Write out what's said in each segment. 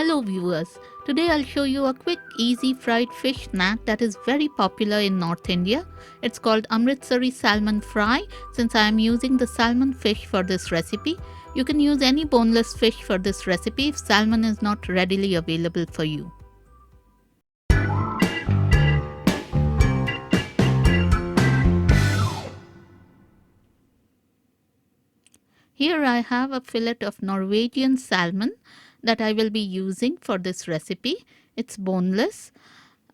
Hello viewers, today I'll show you a quick easy fried fish snack that is very popular in North India. It's called Amritsari salmon fry. Since I am using the salmon fish for this recipe, you can use any boneless fish for this recipe if salmon is not readily available for you. Here I have a fillet of Norwegian salmon that I will be using for this recipe. It's boneless,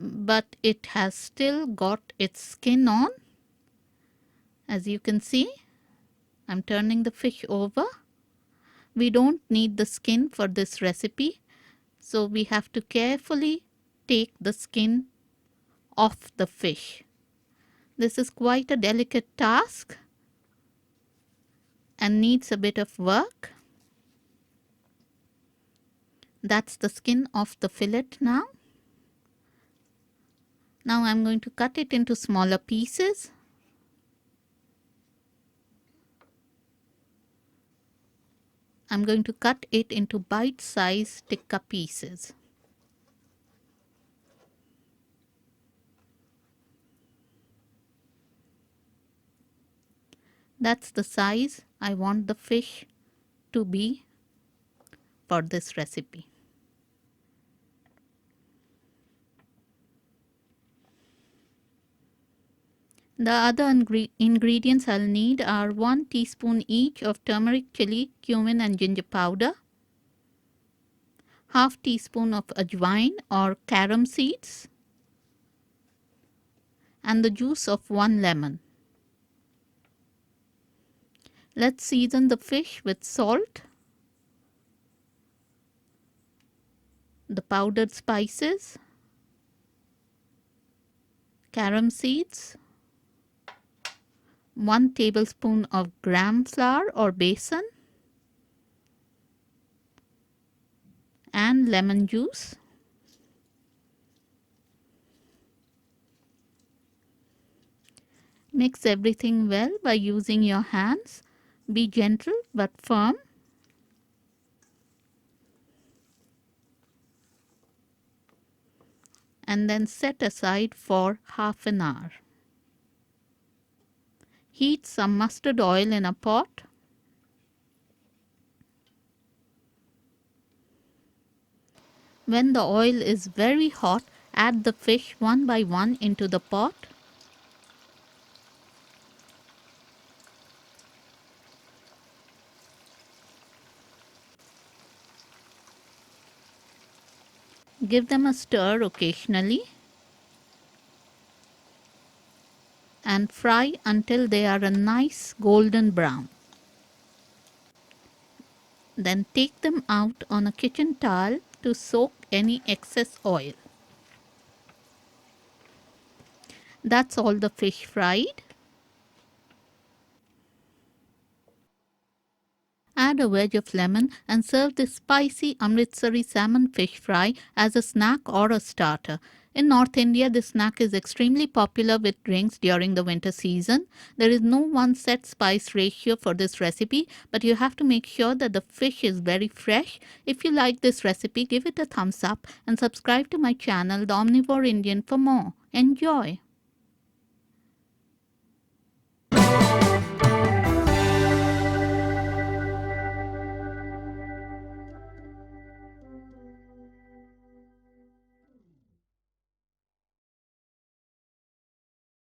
but it has still got its skin on. As you can see, I'm turning the fish over. We don't need the skin for this recipe, so we have to carefully take the skin off the fish. This is quite a delicate task and needs a bit of work. That's the skin of the fillet now. Now I'm going to cut it into smaller pieces. I'm going to cut it into bite-sized tikka pieces. That's the size I want the fish to be for this recipe. The other ingredients I'll need are 1 teaspoon each of turmeric, chili, cumin and ginger powder, half teaspoon of ajwain or carom seeds, and the juice of 1 lemon. Let's season the fish with salt, the powdered spices, carom seeds, 1 tablespoon of gram flour or besan, and lemon juice. Mix everything well by using your hands. Be gentle but firm. And then set aside for half an hour. Heat some mustard oil in a pot. When the oil is very hot, add the fish one by one into the pot. Give them a stir occasionally and fry until they are a nice golden brown. Then take them out on a kitchen towel to soak any excess oil. That's all the fish fried. Add a wedge of lemon and serve this spicy Amritsari salmon fish fry as a snack or a starter. In North India, this snack is extremely popular with drinks during the winter season. There is no one set spice ratio for this recipe, but you have to make sure that the fish is very fresh. If you like this recipe, give it a thumbs up and subscribe to my channel, The Omnivore Indian, for more. Enjoy!